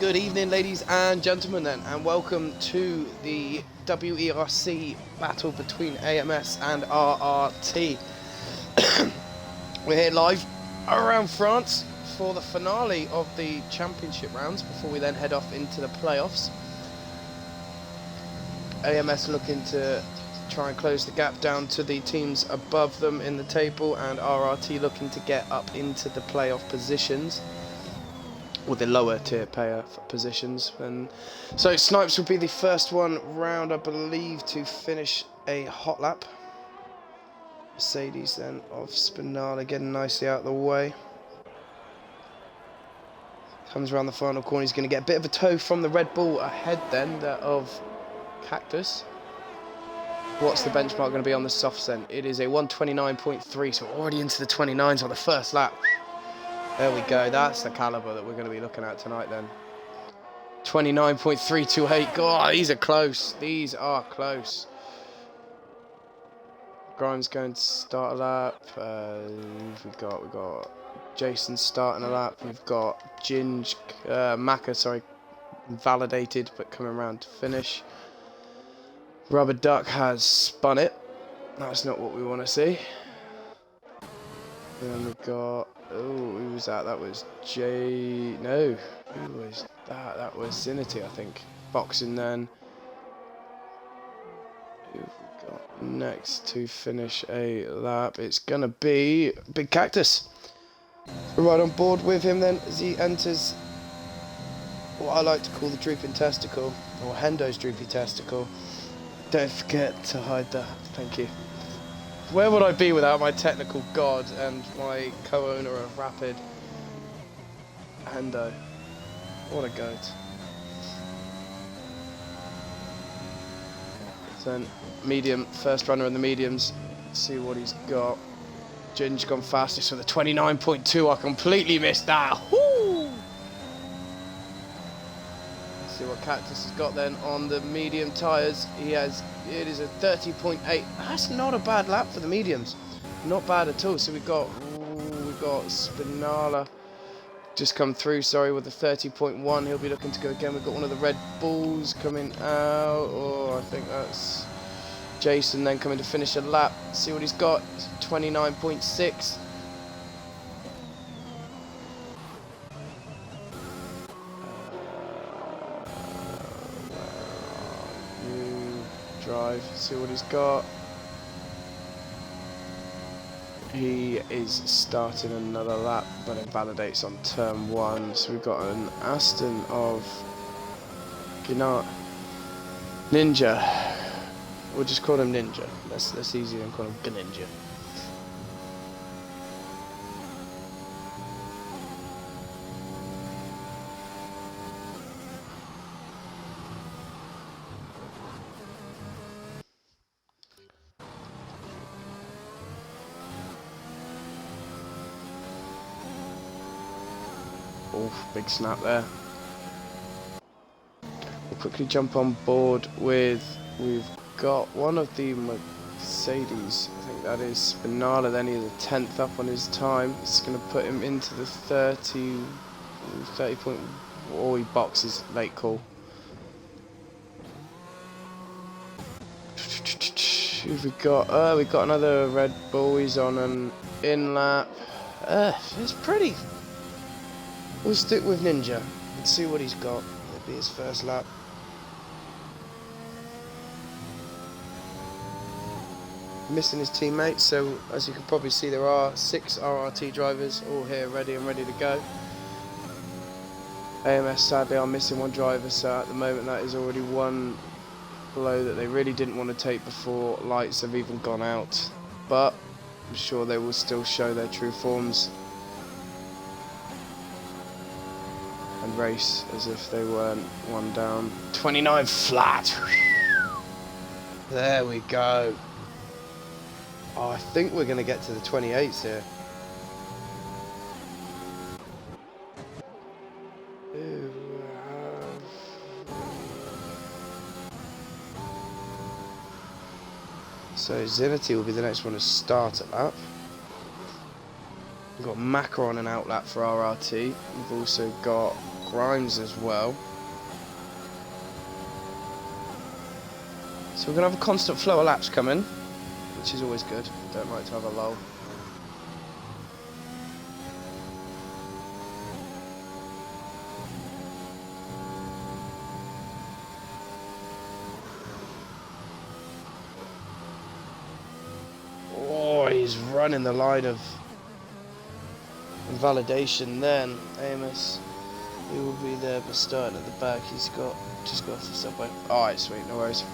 Good evening, ladies and gentlemen, then, and welcome to the WERC battle between AMS and RRT. We're here live around France for the finale of the championship rounds before we then head off into the playoffs. AMS looking to try and close the gap down to the teams above them in the table, and RRT looking to get up into the playoff positions, or the lower tier playoff positions. And so Snipes will be the first one round, I believe, to finish a hot lap. Mercedes then of Spinala getting nicely out of the way. Comes around the final corner. He's going to get a bit of a tow from the Red Bull ahead then, that of Cactus. What's the benchmark going to be on the softs then? It is a 129.3, so already into the 29s on the first lap. There we go, that's the calibre that we're going to be looking at tonight then. 29.328, God, these are close, these are close. Grimes going to start a lap. We've got Jason starting a lap. We've got Ginge, Maka, sorry, validated but coming around to finish. Rubber Duck has spun it. That's not what we want to see. And then we've got, oh, who was that? That was no, who was that? That was Zinity, I think. Boxing then. Who have we got next to finish a lap? It's gonna be Big Cactus. We're right on board with him then as he enters what I like to call the drooping testicle, or Hendo's droopy testicle. Don't forget to hide that, thank you. Where would I be without my technical god and my co-owner of Rapid, Hendo? What a goat. Then medium, first runner in the mediums. Let's see what he's got. Ginge gone fastest with a 29.2. I completely missed that. Woo! Let's see what Cactus has got then on the medium tyres. It is a 30.8. That's not a bad lap for the mediums. Not bad at all. So we've got Spinala just come through, sorry, with a 30.1. He'll be looking to go again. We've got one of the Red Bulls coming out. Oh, I think that's Jason then coming to finish a lap. See what he's got. 29.6. Drive, see what he's got. He is starting another lap, but it validates on turn 1. So we've got an Aston of Ninja. We'll just call him Ninja. That's easier than calling him Ninja. Oh, big snap there. We'll quickly jump on board with, we've got one of the Mercedes, I think that is Spinala, then he's a 10th up on his time. It's going to put him into the 30 point, oh, he boxes, late call. Who've we got? We got another Red Bull, he's on an in lap. It's pretty. We'll stick with Ninja and see what he's got. It'll be his first lap. Missing his teammates, so as you can probably see there are 6 RRT drivers all here ready to go. AMS sadly are missing one driver, so at the moment that is already one blow that they really didn't want to take before lights have even gone out. But I'm sure they will still show their true forms and race as if they weren't one down. 29 flat. There we go. Oh, I think we're going to get to the 28s here. So Zinity will be the next one to start a lap. We've got Macca on an out lap for RRT. We've also got Grimes as well. So we're going to have a constant flow of laps coming, which is always good. Don't like to have a lull. Oh, he's running the line of invalidation then. AMS, he will be there, but starting at the back. He's just got off the subway. Alright, sweet, no worries.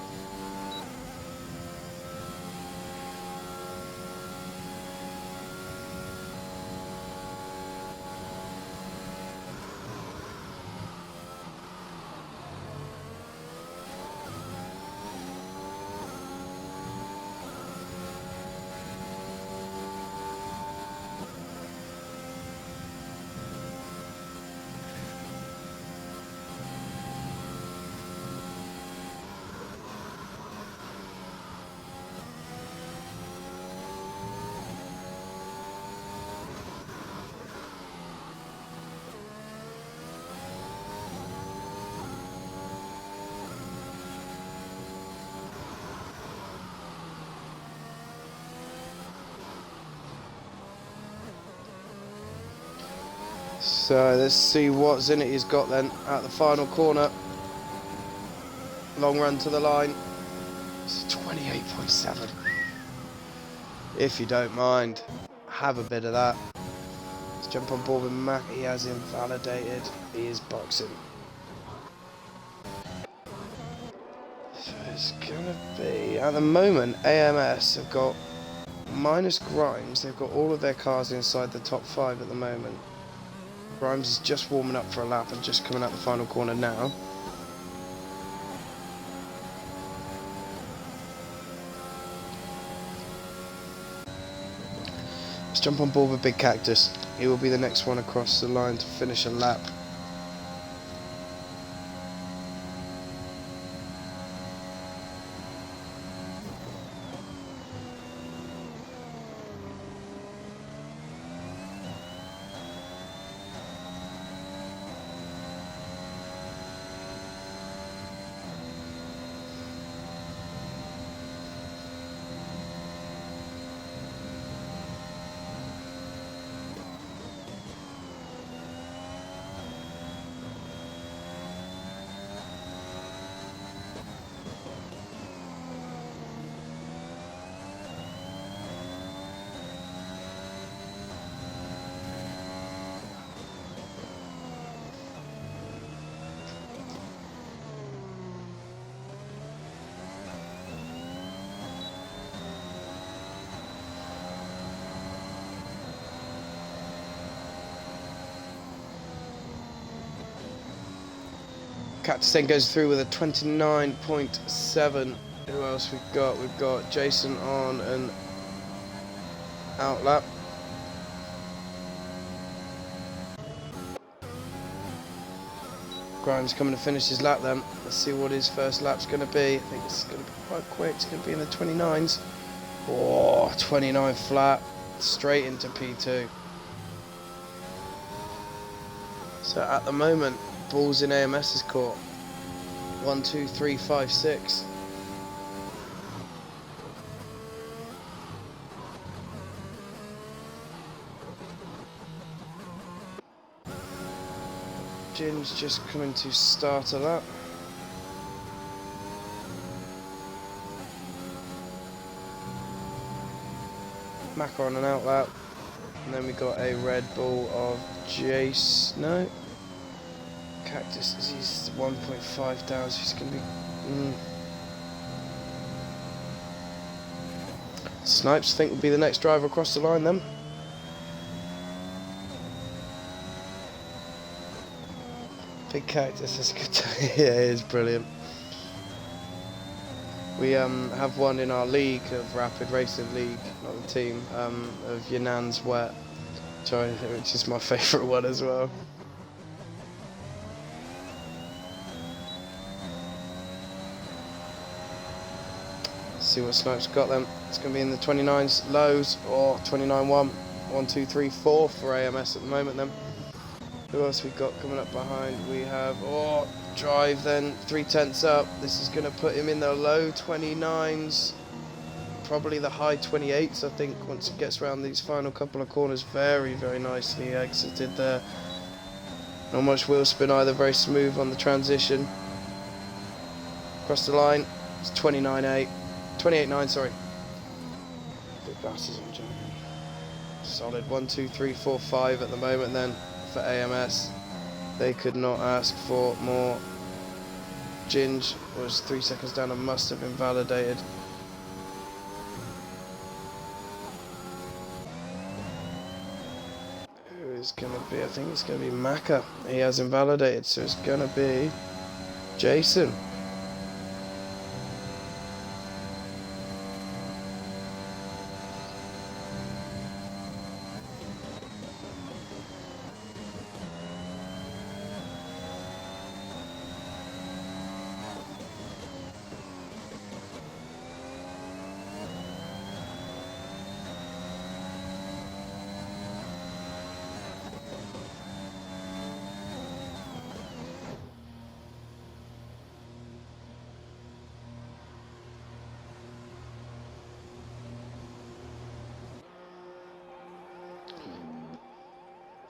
So let's see what Zinity's got then at the final corner. Long run to the line. It's 28.7. If you don't mind, have a bit of that. Let's jump on board with Mac. He has invalidated. He is boxing. So it's gonna be, at the moment, AMS have got minus Grimes. They've got all of their cars inside the top 5 at the moment. Grimes is just warming up for a lap and just coming out the final corner now. Let's jump on board with Big Cactus. He will be the next one across the line to finish a lap. Cactus then goes through with a 29.7. Who else we've got? We've got Jason on an out lap. Grimes coming to finish his lap then. Let's see what his first lap's going to be. I think it's going to be quite quick. It's going to be in the 29s. Oh, 29 flat. Straight into P2. So at the moment, ball's in AMS's court. 1, 2, 3, 5, 6. Jin's just coming to start a lap. Macca on an out lap. And then we got a Red Bull of Jace. No. Cactus, he's 1.5 down, so he's going to be... Snipes, I think, will be the next driver across the line then. Big Cactus, that's a good time. Yeah, it is brilliant. We have one in our league of Rapid Racing League, not the team, of Yanan's Wet, which is my favourite one as well. See what Snipes got then. It's going to be in the 29s lows or 29-1. 1, 2, 3, 4 for AMS at the moment then. Who else we got coming up behind? We have Drive then, 3/10 up. This is going to put him in the low 29s, probably the high 28s. I think once he gets around these final couple of corners, very nicely exited there. Not much wheel spin either, very smooth on the transition. Across the line, it's 29.8. 28.9, sorry. Big glasses on, Johnny. Solid 1, 2, 3, 4, 5 at the moment then for AMS. They could not ask for more. Ginge was 3 seconds down and must have invalidated. Who is going to be? I think it's going to be Macca. He has invalidated, so it's going to be Jason.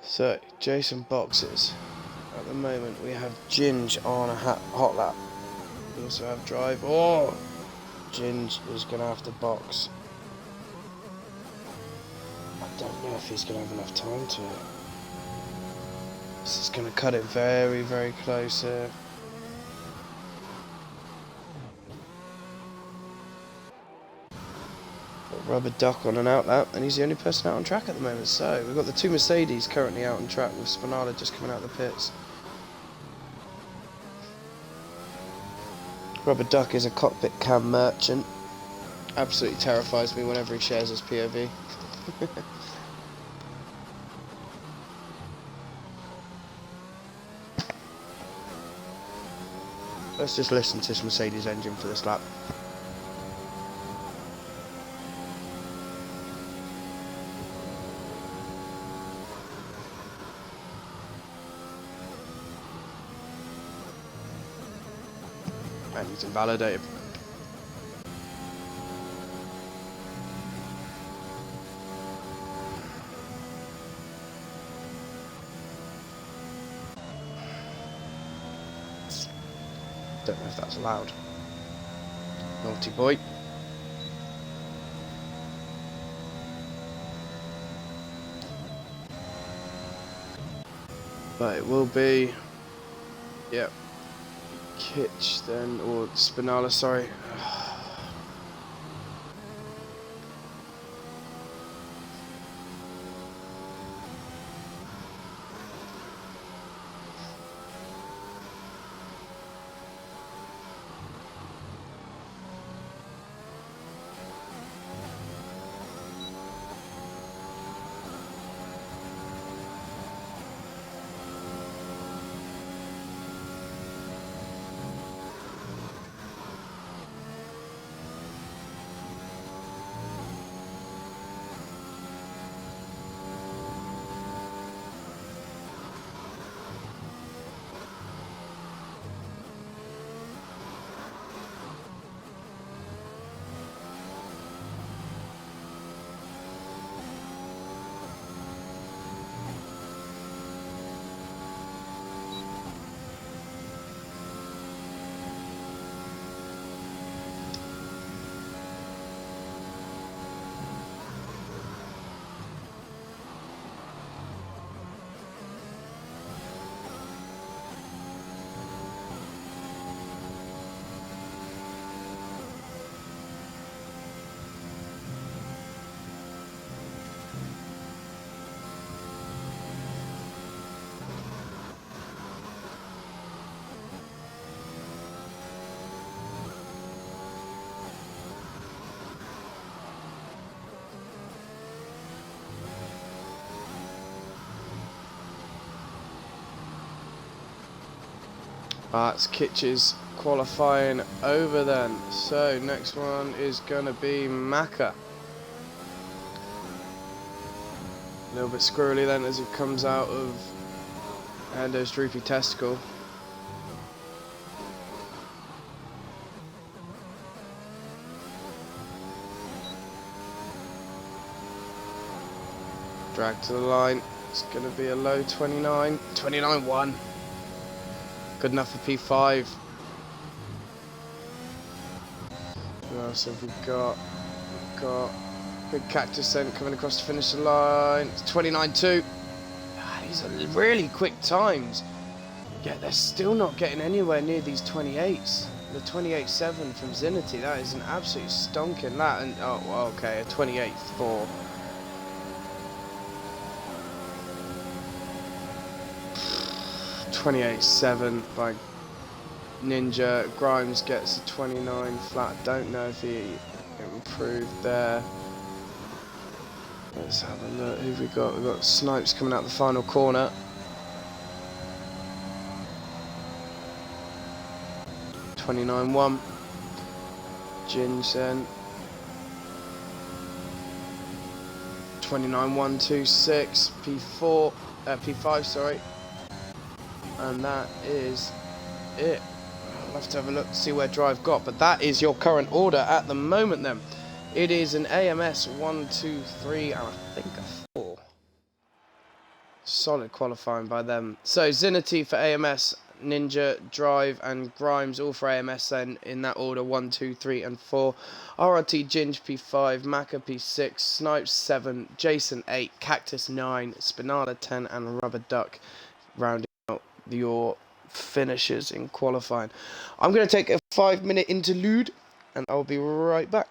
So, Jason boxes. At the moment, we have Ginge on a hot lap. We also have Drive. Oh! Ginge is going to have to box. I don't know if he's going to have enough time to it. This is going to cut it very close here. Rubber Duck on an out lap, and he's the only person out on track at the moment. So we've got the two Mercedes currently out on track with Spinala just coming out of the pits. Rubber Duck is a cockpit cam merchant. Absolutely terrifies me whenever he shares his POV. Let's just listen to this Mercedes engine for this lap. And he's invalidated. Don't know if that's allowed. Naughty boy. But it will be, yeah, Kitch then, or Spinala, sorry. That's Kitch's qualifying over then. So next one is going to be Maka. A little bit squirrely then as it comes out of Endo's droopy testicle. Drag to the line. It's going to be a low 29. 29.1. Good enough for P5. What else have we got? We've got Big Cactus then coming across to finish the line. It's 29.2. These are really quick times. Yet they're still not getting anywhere near these 28s. The 28.7 from Zenity, that is an absolute stonking that. And oh, well, okay, a 28.4. .28.7 by Ninja. Grimes gets a 29 flat. Don't know if he improved there. Let's have a look. Who've we got? We've got Snipes coming out the final corner. 29.1. Ginge then. 29.126. P4. P5. Sorry. And that is it. I'll have to have a look to see where Drive got, but that is your current order at the moment then. It is an AMS 1, 2, 3, and I think a 4. Solid qualifying by them. So Zenity for AMS, Ninja, Drive, and Grimes all for AMS then in that order 1, 2, 3, and 4. RRT Ginge P5, Maka P6, Snipes 7, Jason 8, Cactus 9, Spinada 10, and Rubber Duck rounding out your finishes in qualifying. I'm going to take a 5-minute interlude and I'll be right back.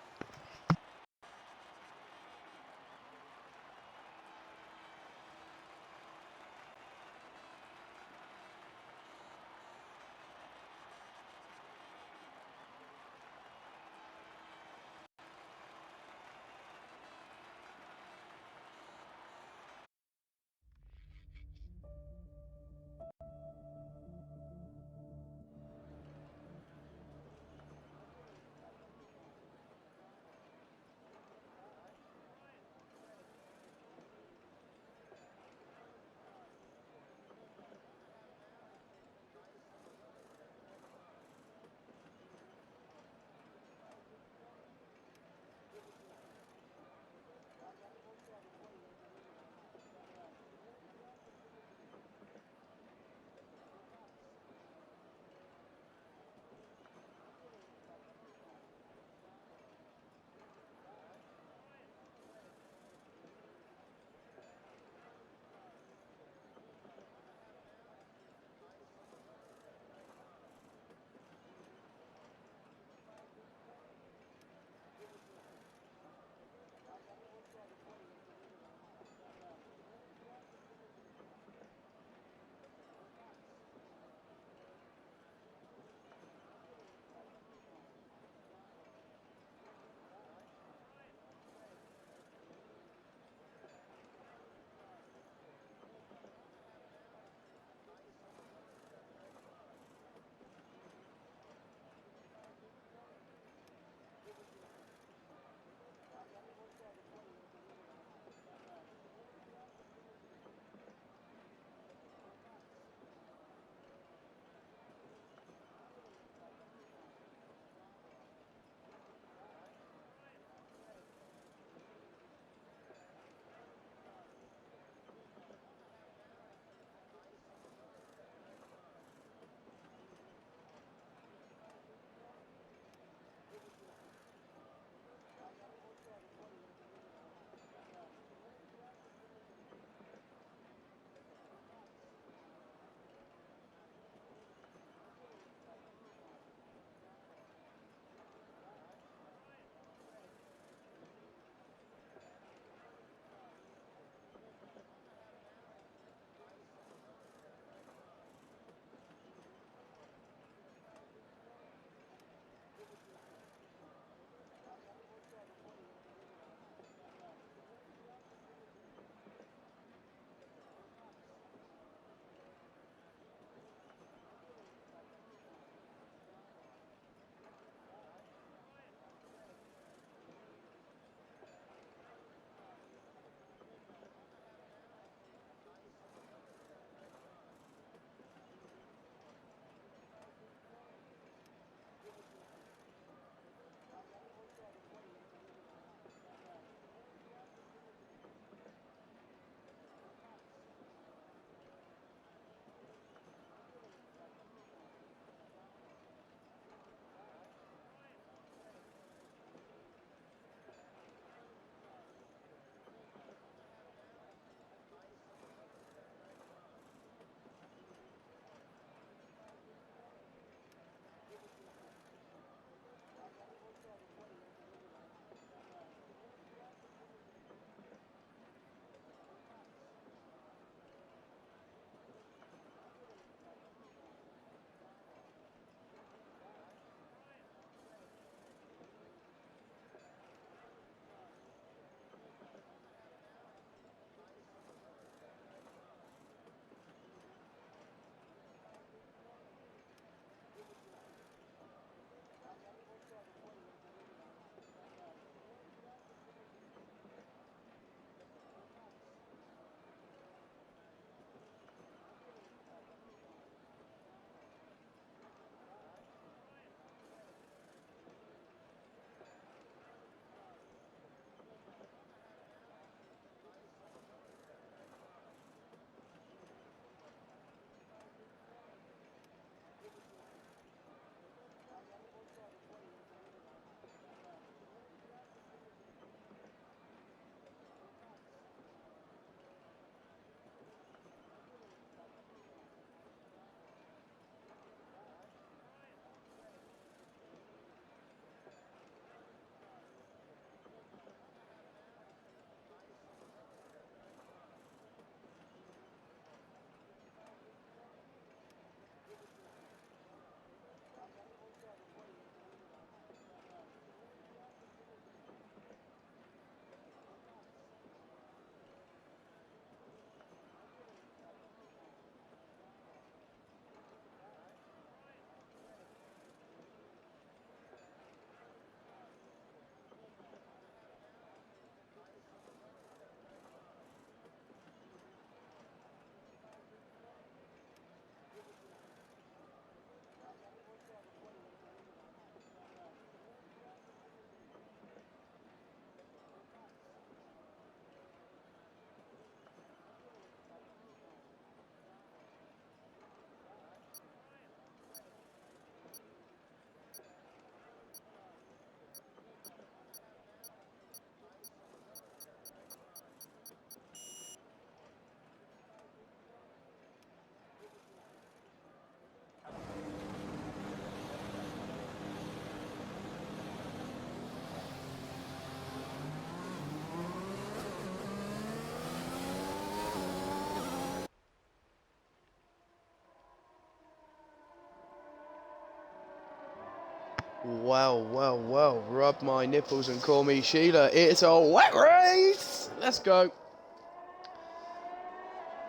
Well, well, well. Rub my nipples and call me Sheila. It's a wet race. Let's go.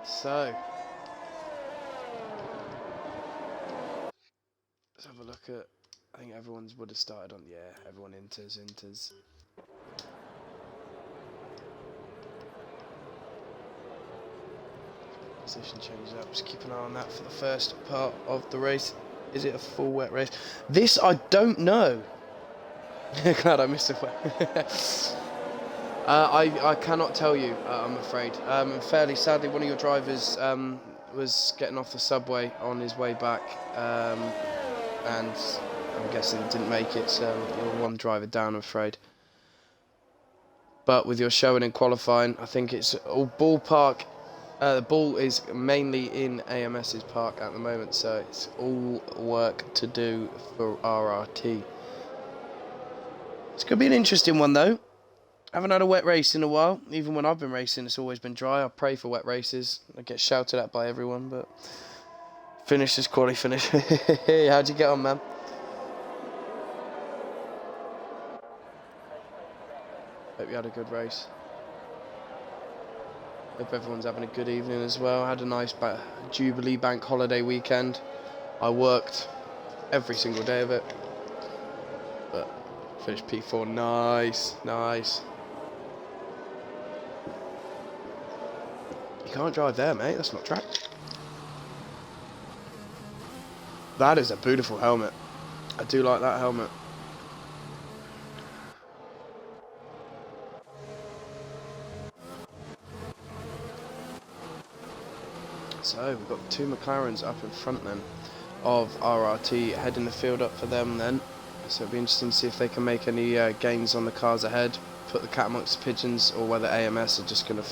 So, let's have a look at. I think everyone's would have started on. Yeah, everyone enters. Position changes up. Just keep an eye on that for the first part of the race. Is it a full wet race? This I don't know. Glad I missed it. I cannot tell you. I'm afraid. Fairly sadly, one of your drivers was getting off the subway on his way back, and I'm guessing didn't make it. So you're one driver down, I'm afraid. But with your showing in qualifying, I think it's all ballpark. The ball is mainly in AMS's park at the moment, so it's all work to do for RRT. It's going to be an interesting one, though. I haven't had a wet race in a while. Even when I've been racing, it's always been dry. I pray for wet races. I get shouted at by everyone, but finish this quali finish. How'd you get on, man? Hope you had a good race. Hope everyone's having a good evening as well. Had a nice Jubilee Bank holiday weekend. I worked every single day of it, but finished P4. Nice. You can't drive there, mate. That's not track. That is a beautiful helmet. I do like that helmet. So we've got two McLarens up in front then of RRT, heading the field up for them then. So it'll be interesting to see if they can make any gains on the cars ahead, put the cat amongst the pigeons, or whether AMS are just going to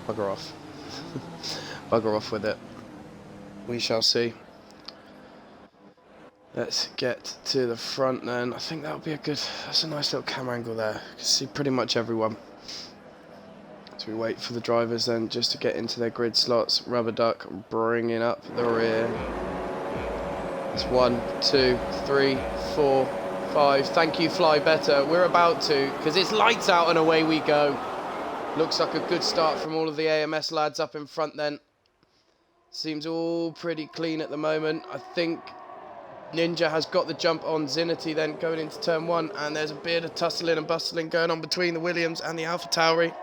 bugger off. Bugger off with it. We shall see. Let's get to the front then. I think that'll be that's a nice little camera angle there. You can see pretty much everyone. So we wait for the drivers then just to get into their grid slots. Rubber duck bringing up the rear. It's 1, 2, 3, 4, 5. Thank you, Fly Better. We're about to, because it's lights out and away we go. Looks like a good start from all of the AMS lads up in front then. Seems all pretty clean at the moment. I think Ninja has got the jump on Zinity then going into turn 1. And there's a bit of tussling and bustling going on between the Williams and the Alpha Tauri.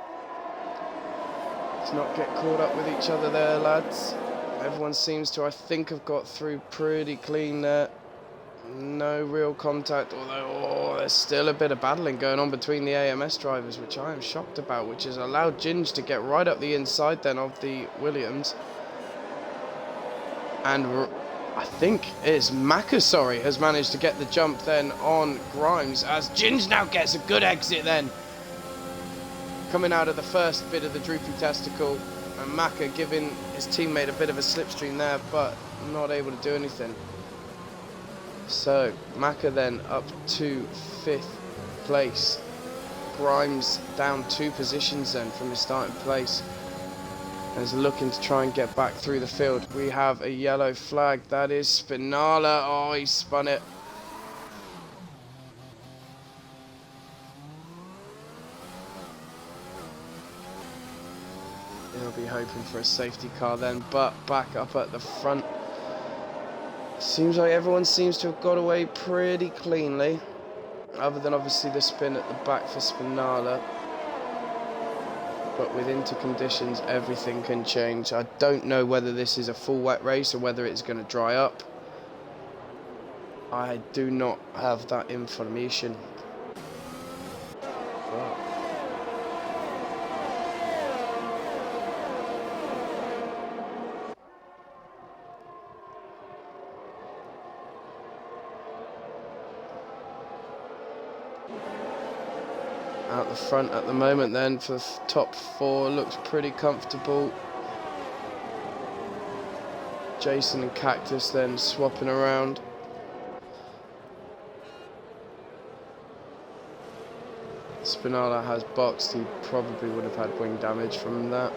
Let's not get caught up with each other there, lads. Everyone seems to, I think, have got through pretty clean there. No real contact, although there's still a bit of battling going on between the AMS drivers, which I am shocked about, which has allowed Ginge to get right up the inside then of the Williams. And I think it's Makasori has managed to get the jump then on Grimes, as Ginge now gets a good exit then. Coming out of the first bit of the droopy testicle, and Maka giving his teammate a bit of a slipstream there, but not able to do anything. So Maka then up to 5th place. Grimes down 2 positions then from his starting place, and is looking to try and get back through the field. We have a yellow flag. That is Spinala. Oh, he spun it. He'll be hoping for a safety car then, but back up at the front. Seems like everyone seems to have got away pretty cleanly, other than obviously the spin at the back for Spinala. But with interconditions, everything can change. I don't know whether this is a full wet race or whether it's going to dry up. I do not have that information. Wow. Out the front at the moment then for the top 4, looks pretty comfortable. Jason and Cactus then swapping around. Spinala has boxed. He probably would have had wing damage from that.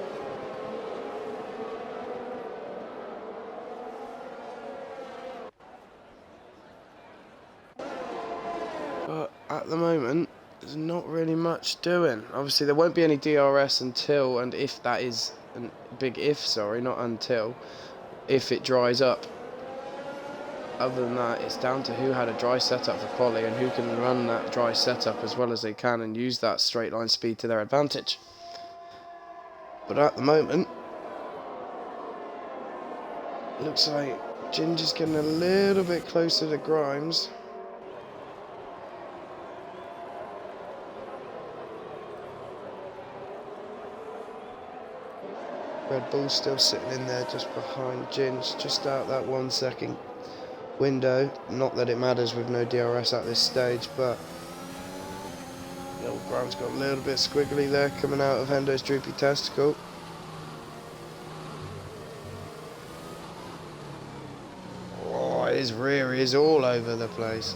at the moment, there's not really much doing. Obviously, there won't be any DRS until, and if that is a big if, sorry, not until, if it dries up. Other than that, it's down to who had a dry setup for quali and who can run that dry setup as well as they can and use that straight line speed to their advantage. But at the moment, looks like Ginger's getting a little bit closer to Grimes. Red Bull's still sitting in there just behind Ginge, just out that 1 second window. Not that it matters with no DRS at this stage, but little Grimes got a little bit squiggly there coming out of Hendo's droopy testicle. Oh, his rear is all over the place.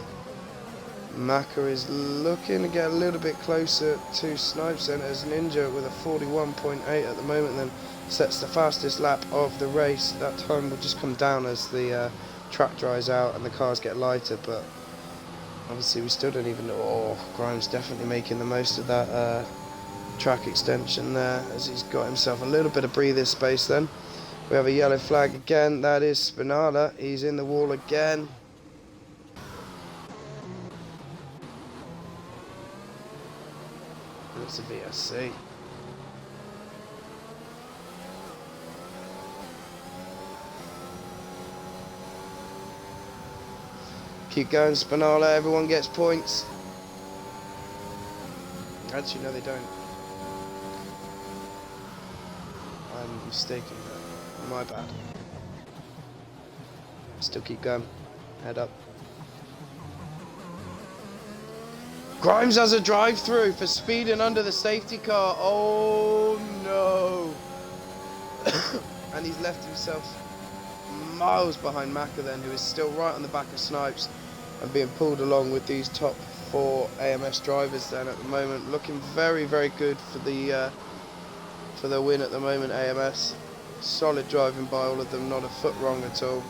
Maka is looking to get a little bit closer to Snipes then, as Ninja with a 41.8 at the moment then sets the fastest lap of the race. That time will just come down as the track dries out and the cars get lighter, but obviously we still don't even know. Oh, Grimes definitely making the most of that track extension there, as he's got himself a little bit of breather space then. We have a yellow flag again, that is Spinala, he's in the wall again. It's a VSC. Keep going, Spinala, everyone gets points. Actually, no, they don't. I'm mistaken there. My bad. Still keep going. Head up. Grimes has a drive-through for speeding under the safety car. Oh no! And he's left himself miles behind Maka then, who is still right on the back of Snipes and being pulled along with these top 4 AMS drivers then at the moment. Looking very, very good for the win at the moment, AMS. Solid driving by all of them, not a foot wrong at all.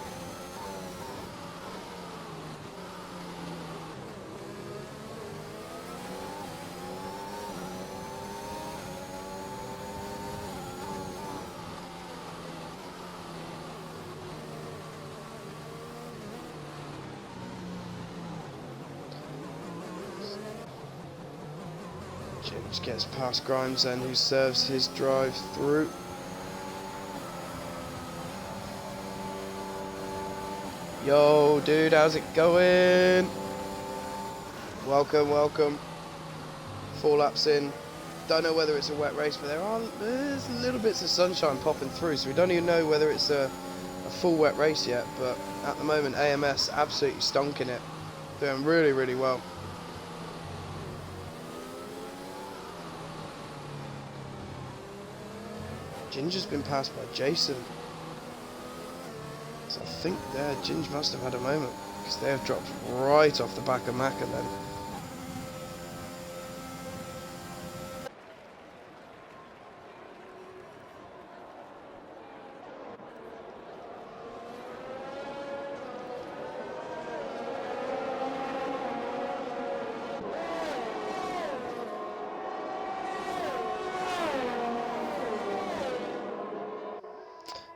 James gets past Grimes then, who serves his drive through. Yo, dude, how's it going? Welcome, welcome. 4 laps in. Don't know whether it's a wet race, but there's little bits of sunshine popping through, so we don't even know whether it's a full wet race yet. But at the moment, AMS absolutely stonking it. Doing really, really well. Ginger's been passed by Jason. So I think there, Ginger must have had a moment, because they have dropped right off the back of Maka then.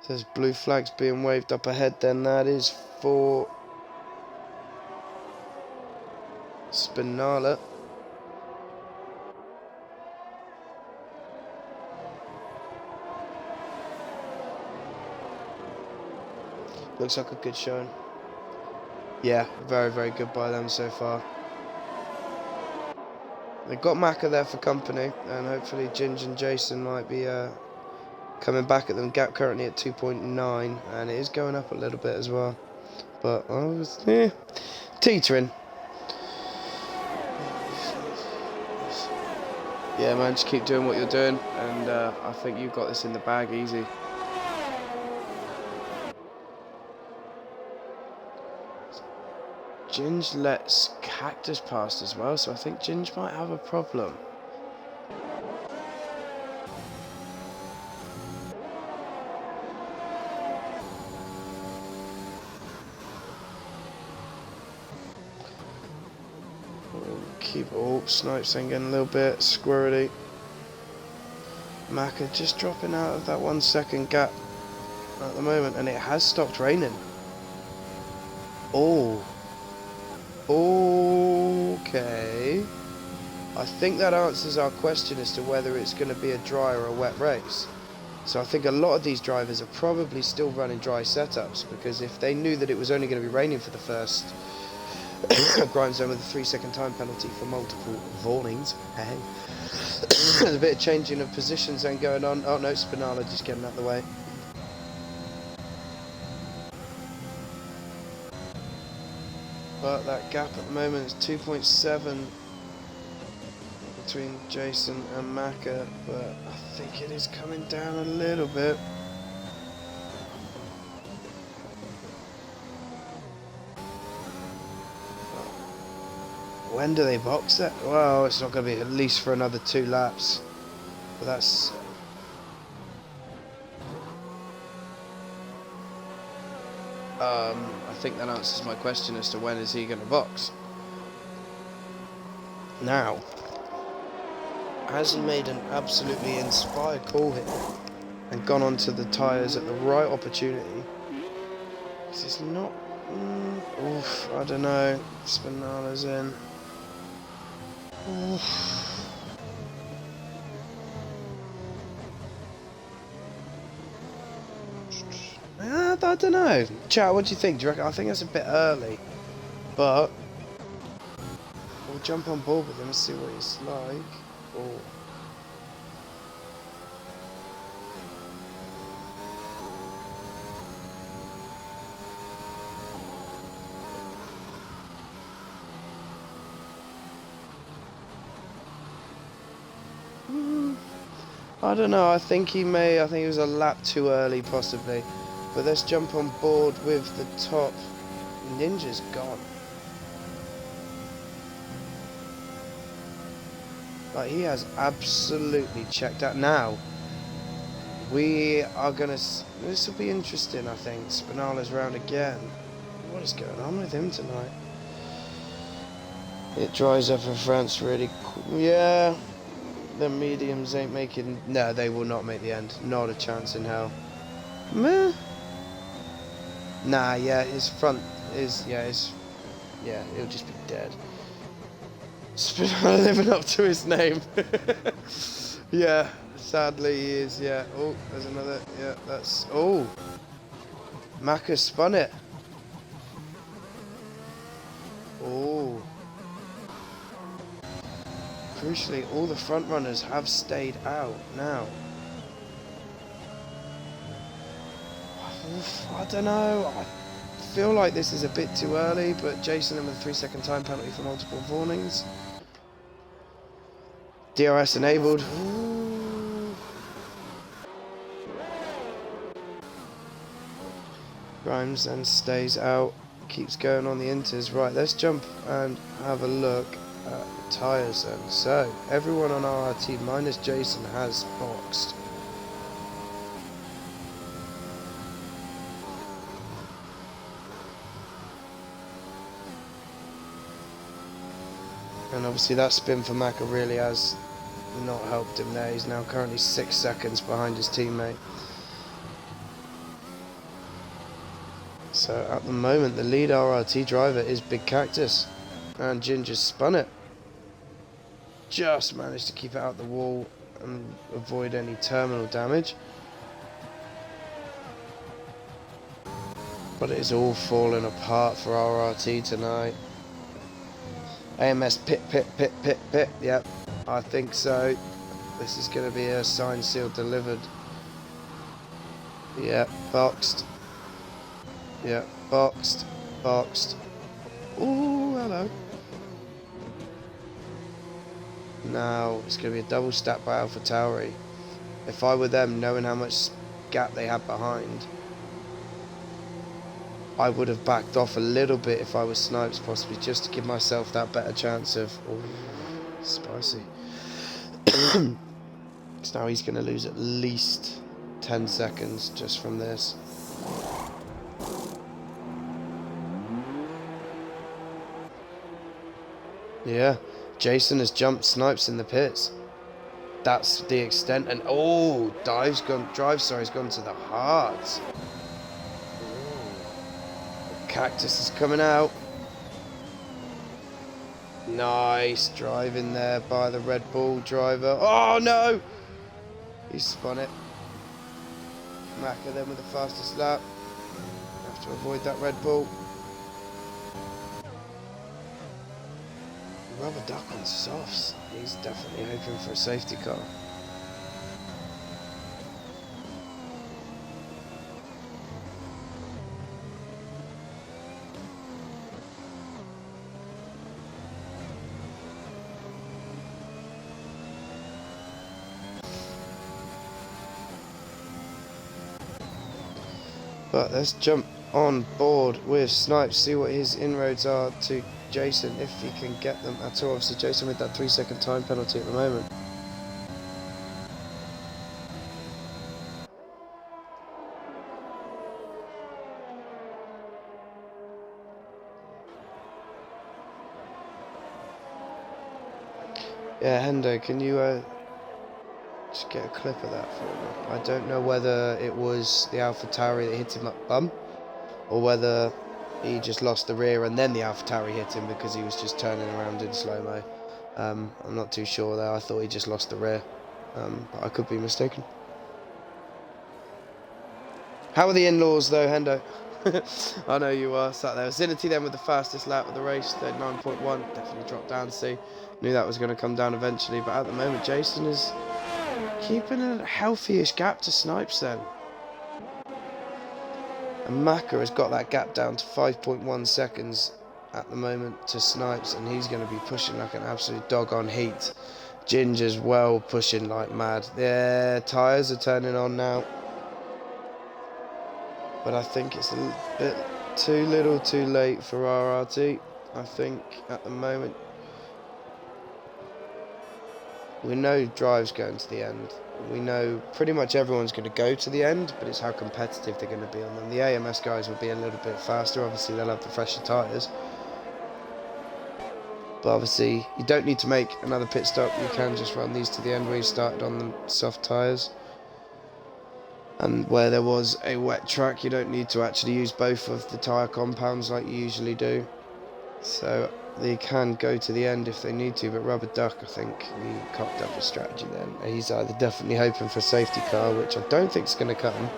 There's blue flags being waved up ahead then, that is for Spinala. Looks like a good showing. Yeah, very, very good by them so far. They've got Maka there for company, and hopefully Ginger and Jason might be coming back at them. Gap currently at 2.9, and it is going up a little bit as well, but I was teetering. Yeah, man, just keep doing what you're doing, and I think you've got this in the bag easy. Ginge lets Cactus past as well, so I think Ginge might have a problem. keep... Oh, Snipes then getting a little bit squirrely. Maka just dropping out of that 1 second gap at the moment, and it has stopped raining. Oh. Okay. I think that answers our question as to whether it's going to be a dry or a wet race. So I think a lot of these drivers are probably still running dry setups, because if they knew that it was only going to be raining for the first grind zone with a 3 second time penalty for multiple warnings, hey, there's a bit of changing of positions then going on. Oh no, Spinala just getting out of the way. But that gap at the moment is 2.7 between Jason and Maka, but I think it is coming down a little bit. When do they box that? Well, it's not going to be at least for another 2 laps. But that's... I think that answers my question as to when is he going to box. Now, has he made an absolutely inspired call here and gone onto the tyres at the right opportunity? Because it's not... oof, I don't know. Spinala's in. Oof. I don't know. Chat, what do you think? Do you reckon? I think it's a bit early, but we'll jump on board with him and see what he's like. Or I don't know. I think he was a lap too early, possibly. But let's jump on board with the top. Ninja's gone. Like, he has absolutely checked out. Now, we are going to... This will be interesting, I think. Spinala's round again. What is going on with him tonight? It dries up in France really quick. Yeah. The mediums ain't making... No, they will not make the end. Not a chance in hell. Meh. Nah, yeah, his front is... Yeah, he'll just be dead. Spinala living up to his name. Yeah, sadly he is, yeah. Oh, there's another... Yeah, that's... Oh! Maka spun it. Oh. Crucially, all the front runners have stayed out now. I don't know. I feel like this is a bit too early, but Jason with a 3 second time penalty for multiple warnings. DRS enabled. Ooh. Grimes then stays out. Keeps going on the inters. Right, let's jump and have a look at the tyres then. So, everyone on RRT minus Jason has boxed. And obviously that spin for Maka really has not helped him there. He's now currently 6 seconds behind his teammate. So at the moment the lead RRT driver is Big Cactus. And Ginger spun it. Just managed to keep it out the wall and avoid any terminal damage. But it is all falling apart for RRT tonight. AMS pit. Yep, I think so. This is going to be a signed, sealed, delivered. Yep, boxed. Yep, boxed. Ooh, hello. Now it's going to be a double stack by Alpha Tauri. If I were them, knowing how much gap they had behind, I would have backed off a little bit if I was Snipes, possibly, just to give myself that better chance of... Ooh, spicy. So now he's going to lose at least 10 seconds just from this. Yeah. Jason has jumped Snipes in the pits. That's the extent. And oh, drive's gone to the heart. Cactus is coming out. Nice driving there by the Red Bull driver. Oh no! He spun it. Macca then with the fastest lap. Have to avoid that Red Bull. Rubber duck on softs. He's definitely hoping for a safety car. But let's jump on board with Snipes, see what his inroads are to Jason, if he can get them at all. Obviously Jason with that 3-second time penalty at the moment. Yeah, Hendo, can you just get a clip of that for me? I don't know whether it was the AlphaTauri that hit him up bum, or whether he just lost the rear and then the AlphaTauri hit him because he was just turning around in slow-mo. I'm not too sure there. I thought he just lost the rear, but I could be mistaken. How are the in-laws though, Hendo? I know you are. Sat there. Zinity then with the fastest lap of the race, 39.1. Definitely dropped down to see. Knew that was going to come down eventually, but at the moment Jason is keeping a healthy-ish gap to Snipes then. And Macca has got that gap down to 5.1 seconds at the moment to Snipes, and he's going to be pushing like an absolute dog on heat. Ginge as well, pushing like mad. Their tyres are turning on now. But I think it's a bit too little too late for RRT. I think at the moment we know Drive's going to the end. We know pretty much everyone's going to go to the end, but it's how competitive they're going to be on them. The AMS guys will be a little bit faster. Obviously, they'll have the fresher tyres. But obviously, you don't need to make another pit stop. You can just run these to the end where you started on the soft tyres. And where there was a wet track, you don't need to actually use both of the tyre compounds like you usually do. So they can go to the end if they need to, but Rubber Duck, I think he cocked up his strategy then. He's either definitely hoping for a safety car, which I don't think is going to cut him.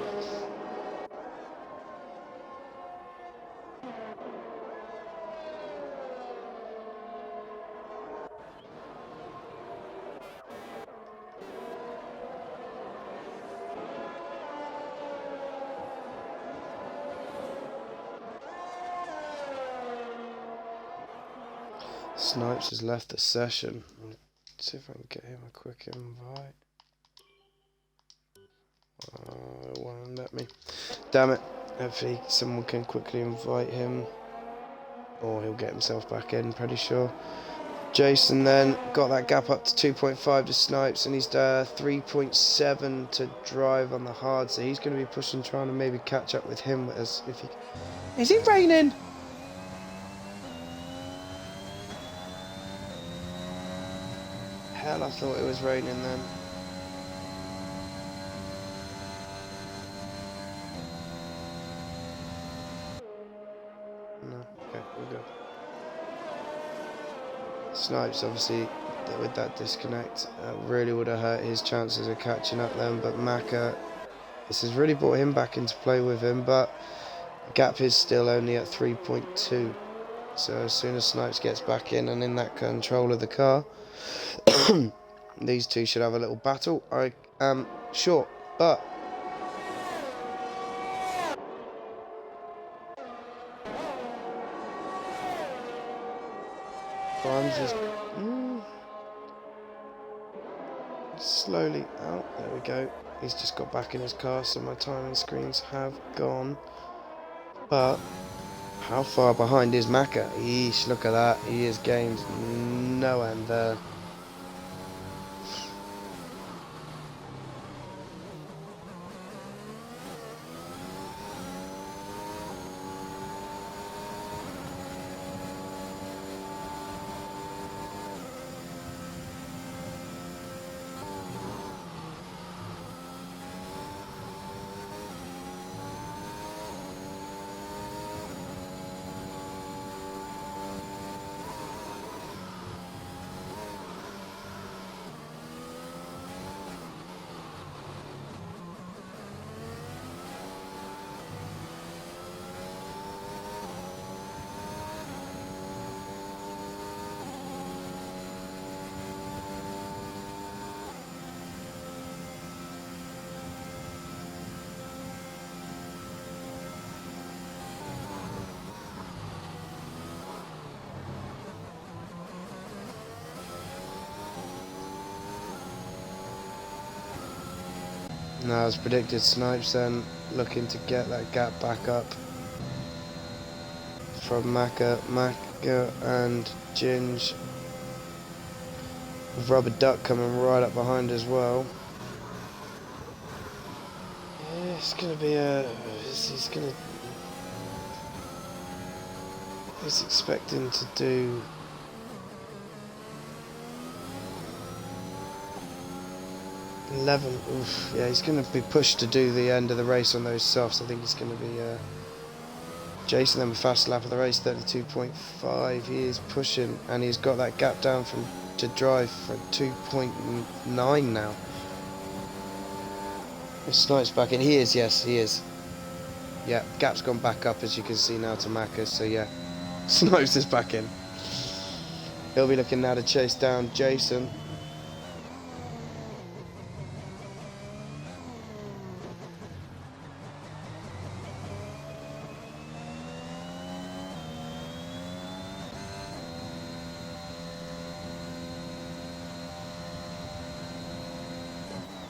Snipes has left the session. Let's see if I can get him a quick invite. It won't let me. Damn it. Hopefully someone can quickly invite him. Or he'll get himself back in, pretty sure. Jason then got that gap up to 2.5 to Snipes, and he's 3.7 to Drive on the hard, so he's going to be pushing, trying to maybe catch up with him. As if he... Is it raining? Hell, I thought it was raining then. No, okay, we're good. Snipes, obviously, with that disconnect, really would have hurt his chances of catching up then, but Macca, this has really brought him back into play with him, but the gap is still only at 3.2. So as soon as Snipes gets back in and in that control of the car, these two should have a little battle, I am sure. But Grimes is slowly out. There we go. He's just got back in his car, so my timing screens have gone. But how far behind is Macca? Eesh, look at that. He has gained no end there. Now, as predicted, Snipes then looking to get that gap back up from Maka and Ginge. With Rubber Duck coming right up behind as well. Yeah, it's gonna be a. He's expecting to do. Oof, yeah, he's going to be pushed to do the end of the race on those softs. I think he's going to be Jason then with fast lap of the race, 32.5. He is pushing, and he's got that gap down to drive for 2.9 now. If Snipes back in, he is, yes, he is. Yeah, gap's gone back up as you can see now to Macca, so yeah, Snipes is back in. He'll be looking now to chase down Jason.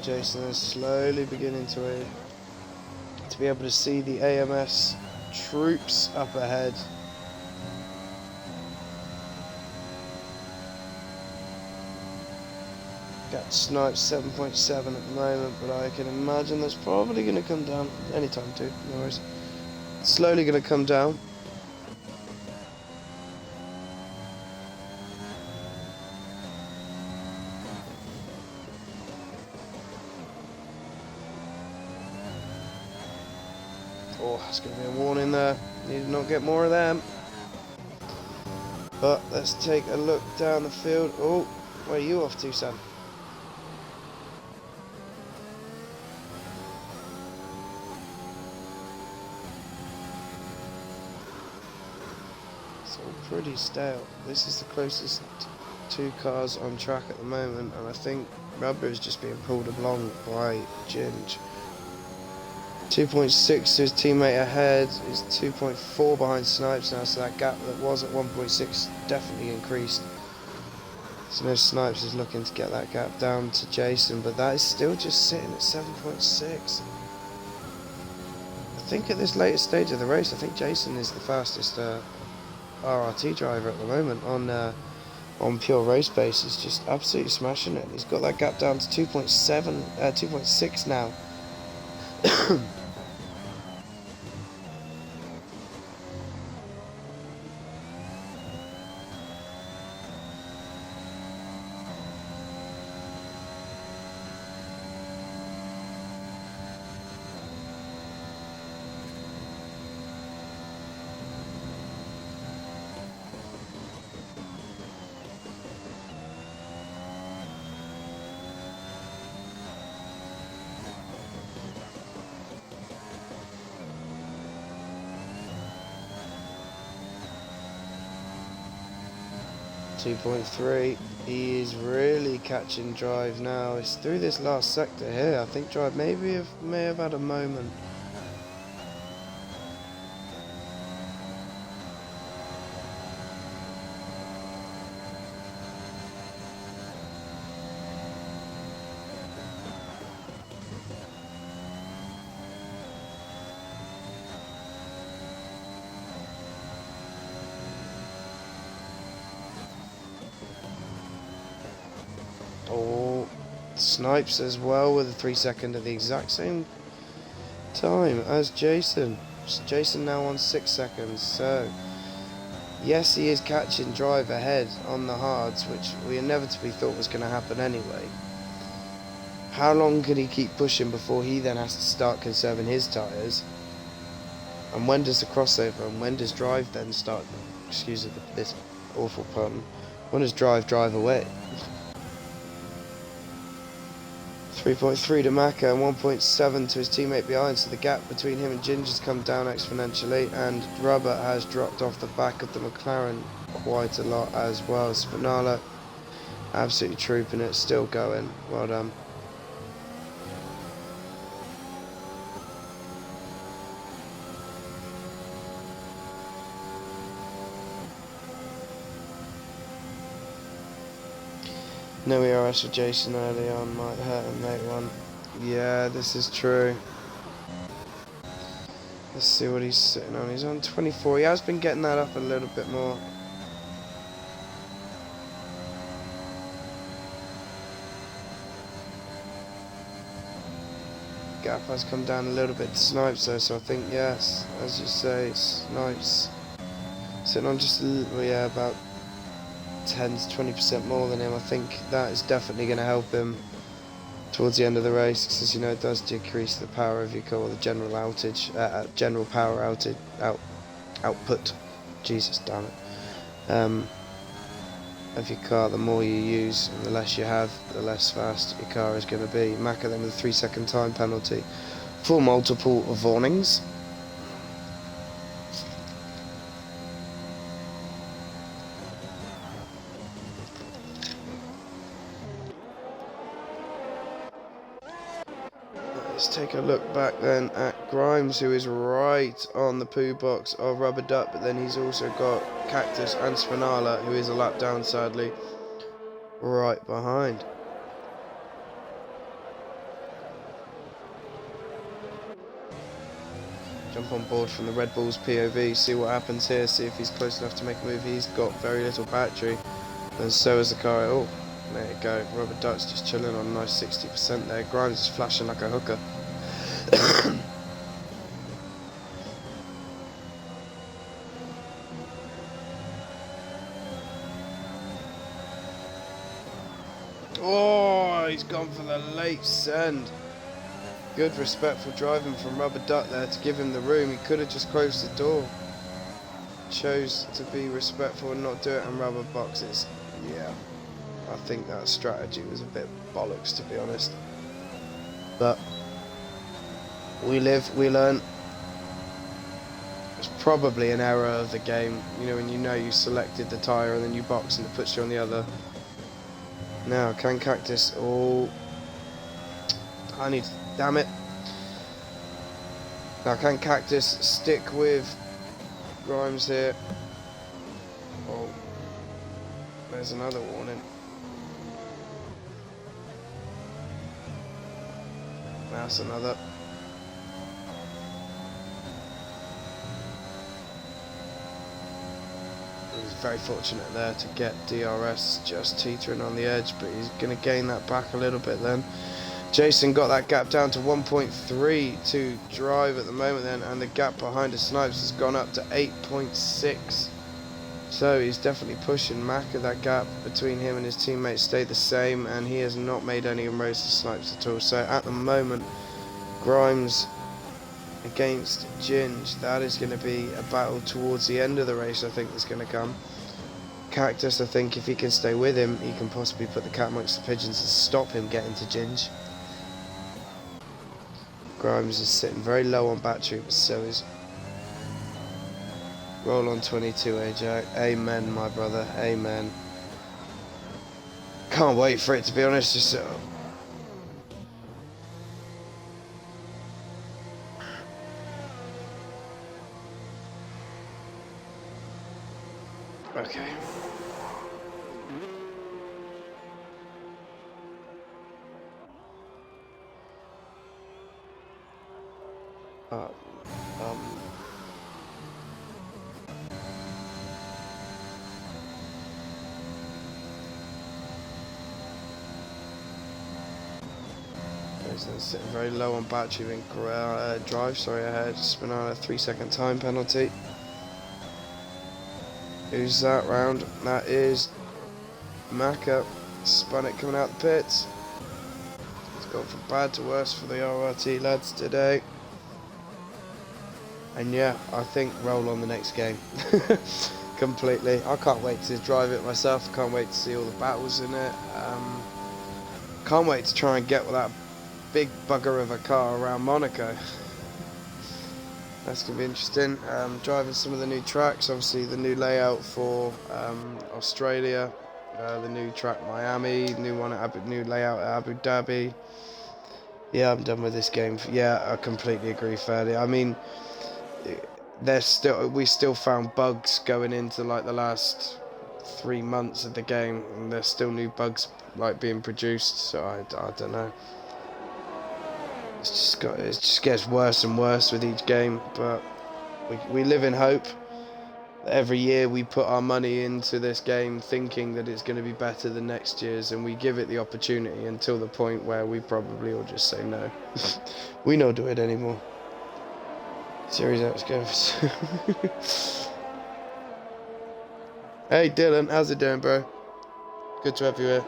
Jason is slowly beginning to be able to see the AMS troops up ahead. Got Snipes 7.7 at the moment, but I can imagine that's probably going to come down anytime too. No worries. Slowly going to come down. Oh, that's going to be a warning there. Need to not get more of them. But let's take a look down the field. Oh, where are you off to, son? It's all pretty stale. This is the closest two cars on track at the moment, and I think Rubber is just being pulled along by Ginge. 2.6 to his teammate ahead, is 2.4 behind Snipes now, so that gap that was at 1.6 definitely increased. So now Snipes is looking to get that gap down to Jason, but that is still just sitting at 7.6. I think at this latest stage of the race, I think Jason is the fastest RRT driver at the moment on pure race pace. He's just absolutely smashing it. He's got that gap down to 2.6 now. 2.3. He is really catching Drive now. It's through this last sector here. I think Drive may have had a moment. Oh, Snipes as well with a 3 second at the exact same time as Jason. Jason now on 6 seconds, so yes, he is catching Drive ahead on the hards, which we inevitably thought was going to happen anyway. How long can he keep pushing before he then has to start conserving his tyres? And when does the crossover, and when does Drive then start, excuse this awful pun, when does Drive away? 3.3 to Maka and 1.7 to his teammate behind, so the gap between him and Ginger has come down exponentially, and Rubber has dropped off the back of the McLaren quite a lot as well. Spinala absolutely trooping it, still going. Well done. No ERS for Jason early on, might hurt him late one. Yeah, this is true. Let's see what he's sitting on. He's on 24. He has been getting that up a little bit more. Gap has come down a little bit to Snipes though, so I think yes, as you say, Snipes sitting on just a little, yeah, about 10 to 20% more than him. I think that is definitely going to help him towards the end of the race, because you know it does decrease the power of your car, or the general outage, general power outage output. Jesus damn it. Of your car. The more you use and the less you have, the less fast your car is going to be. Maka then with a 3-second time penalty for multiple warnings. Let's take a look back then at Grimes, who is right on the poo box of Rubber Duck, but then he's also got Cactus and Spinala, who is a lap down sadly, right behind. Jump on board from the Red Bull's POV, see what happens here, see if he's close enough to make a move. He's got very little battery, and so is the car. Oh, there you go. Rubber Duck's just chilling on a nice 60% there. Grimes is flashing like a hooker. Oh, he's gone for the late send. Good respectful driving from Rubber Duck there to give him the room. He could have just closed the door. Chose to be respectful and not do it, and Rubber boxes. Yeah, I think that strategy was a bit bollocks, to be honest. But we live, we learn. It's probably an error of the game. You know, when you know you selected the tyre and then you box and it puts you on the other. Now, can Cactus... Oh, I need... Damn it. Now, can Cactus stick with Grimes here? Oh, there's another warning. That's another. He's very fortunate there to get DRS just teetering on the edge, but he's going to gain that back a little bit then. Jason got that gap down to 1.3 to drive at the moment then, and the gap behind the Snipes has gone up to 8.6. So he's definitely pushing Maka. That gap between him and his teammates stayed the same, and he has not made any inroads to Snipes at all. So at the moment, Grimes against Ginge, that is going to be a battle towards the end of the race. I think that's going to come. Cactus, I think if he can stay with him, he can possibly put the cat amongst the pigeons and stop him getting to Ginge. Grimes is sitting very low on battery, but so is Roll on 22, AJ. Amen, my brother. Amen. Can't wait for it, to be honest. Just okay. Sitting very low on battery and drive. Sorry, ahead. Spinala 3-second time penalty. Who's that round? That is Maka. Spun it coming out the pits. It's gone from bad to worse for the RRT lads today. And yeah, I think roll on the next game. Completely. I can't wait to drive it myself. I can't wait to see all the battles in it. Can't wait to try and get with that big bugger of a car around Monaco. That's going to be interesting. Driving some of the new tracks, obviously the new layout for Australia, the new track Miami, new layout at Abu Dhabi. Yeah, I'm done with this game. Yeah, I completely agree, fairly. I mean, we still found bugs going into like the last 3 months of the game, and there's still new bugs like being produced. So I don't know. it just gets worse and worse with each game, but we live in hope. Every year we put our money into this game thinking that it's going to be better than next year's, and we give it the opportunity until the point where we probably will just say no. We don't do it anymore. Series X goes. Hey Dylan, how's it doing, bro? Good to have you here.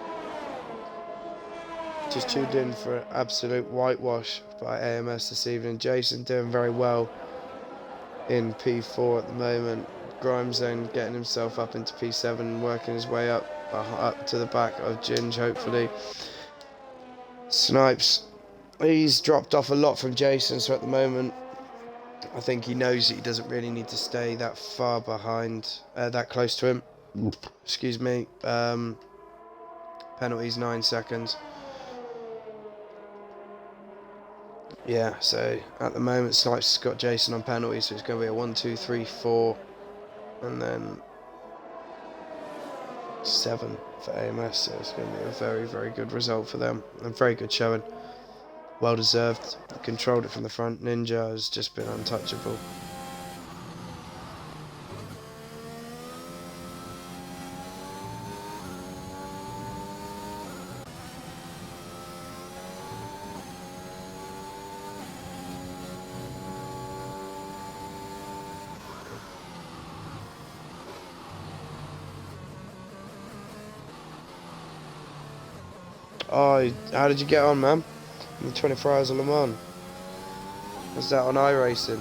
Just tuned in for an absolute whitewash by AMS this evening. Jason doing very well in P4 at the moment. Grimes then getting himself up into P7 and working his way up to the back of Ginge, hopefully. Snipes, he's dropped off a lot from Jason, so at the moment I think he knows that he doesn't really need to stay that far behind, that close to him. Excuse me. Penalties 9 seconds. Yeah, so at the moment Snipes has got Jason on penalties, so it's going to be a 1, 2, 3, 4, and then 7 for AMS. So it's going to be a very, very good result for them, and very good showing. Well deserved. Controlled it from the front. Ninja has just been untouchable. Oh, how did you get on, man? In the 24 Hours of Le Mans? Was that on iRacing?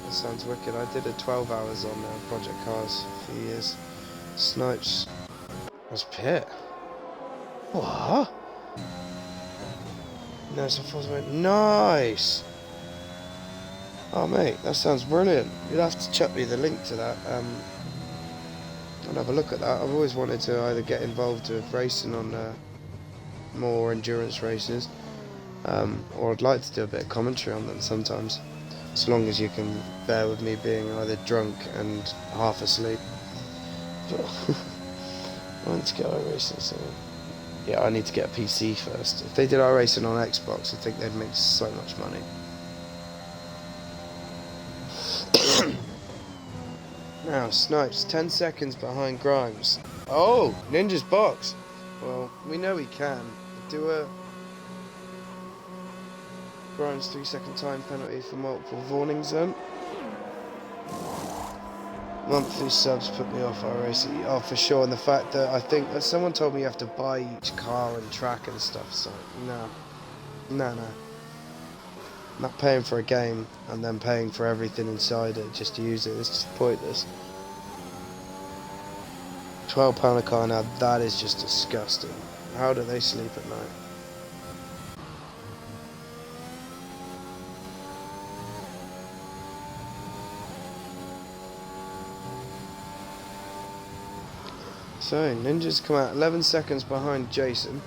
That sounds wicked. I did a 12 hours on Project Cars for years. Snipes was pit. What? No, so far went nice. Oh mate, that sounds brilliant. You'll have to chuck me the link to that. I'll have a look at that. I've always wanted to either get involved with racing on more endurance races, or I'd like to do a bit of commentary on them sometimes, as long as you can bear with me being either drunk and half asleep. But I need to get iRacing, so yeah, I need to get a PC first. If they did iRacing on Xbox, I think they'd make so much money. Now, Snipes, 10 seconds behind Grimes. Oh, Ninja's box. Well, we know he can. Do a Grimes 3-second time penalty for multiple warnings then. Monthly subs put me off iRacing. Oh, for sure. And the fact that I think that someone told me you have to buy each car and track and stuff. So, no. I'm not paying for a game and then paying for everything inside it just to use it. It's just pointless. £12 a car now, that is just disgusting. How do they sleep at night? So, Ninja's come out 11 seconds behind Jason.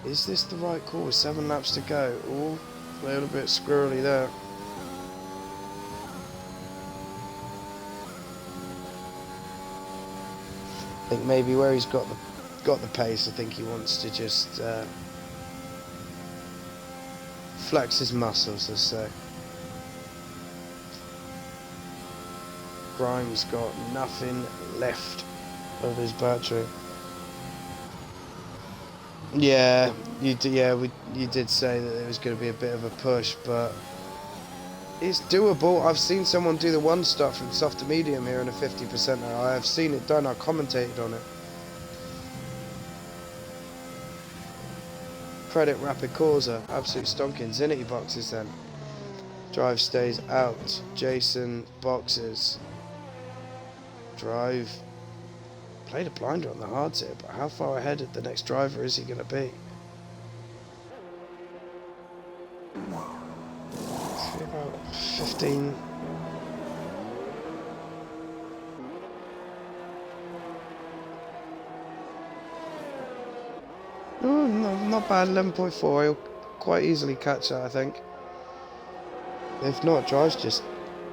Is this the right call? 7 laps to go. Oh, a little bit squirrely there. I think maybe where he's got the pace, I think he wants to just flex his muscles, let's say. Grimes got nothing left of his battery. Yeah, you did say that there was going to be a bit of a push, but it's doable. I've seen someone do the one stop from soft to medium here in a 50%. I have seen it done. I commentated on it. Credit Rapid Causa, absolute stonking. Zinity boxes then. Drive stays out. Jason boxes. Drive. Played a blinder on the hards here, but how far ahead of the next driver is he going to be? About 15. Oh, no, not bad. 11.4. He'll quite easily catch that, I think. If not, Drive's just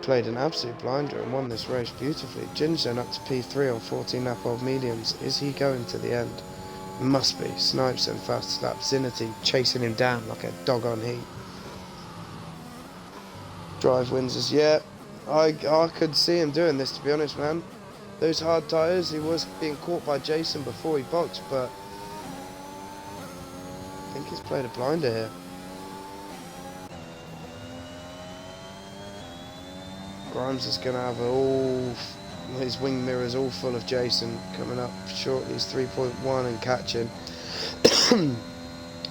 played an absolute blinder and won this race beautifully. Ginge then up to P3 on 14 lap old mediums. Is he going to the end? Must be. Snipes and fast lap. Zinity chasing him down like a dog on heat. Drive wins us. Yeah, I could see him doing this, to be honest, man. Those hard tyres, he was being caught by Jason before he boxed, but I think he's played a blinder here. Grimes is going to have his wing mirrors all full of Jason. Coming up shortly, he's 3.1 and catching.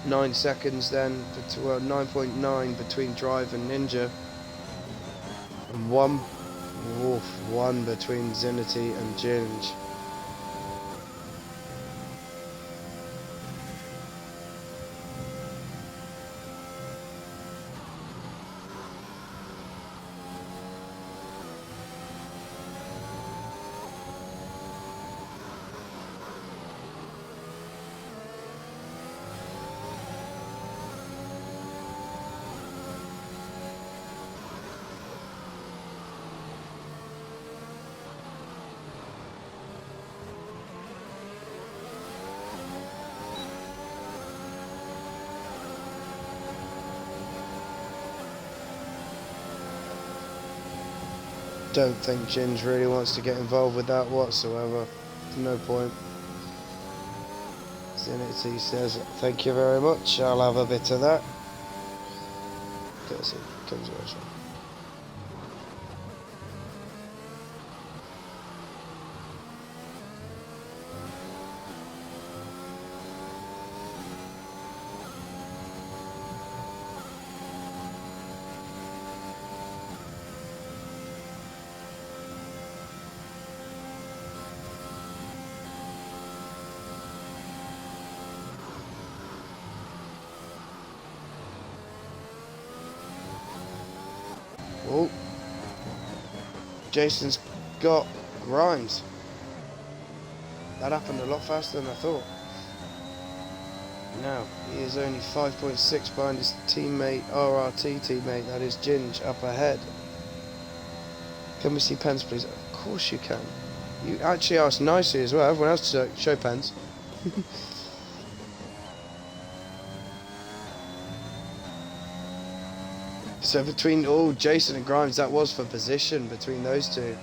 9 seconds then, 9.9 between Drive and Ninja. And one between Zinity and Ginge. Don't think Ginge really wants to get involved with that whatsoever. No point. Zinity says, thank you very much, I'll have a bit of that. Comes over. Oh, Jason's got Grimes. That happened a lot faster than I thought. Now, he is only 5.6 behind his teammate, RRT teammate, that is Ginge, up ahead. Can we see pens, please? Of course you can. You actually asked nicely as well. Everyone else to show pens. So between Jason and Grimes, that was for position between those two.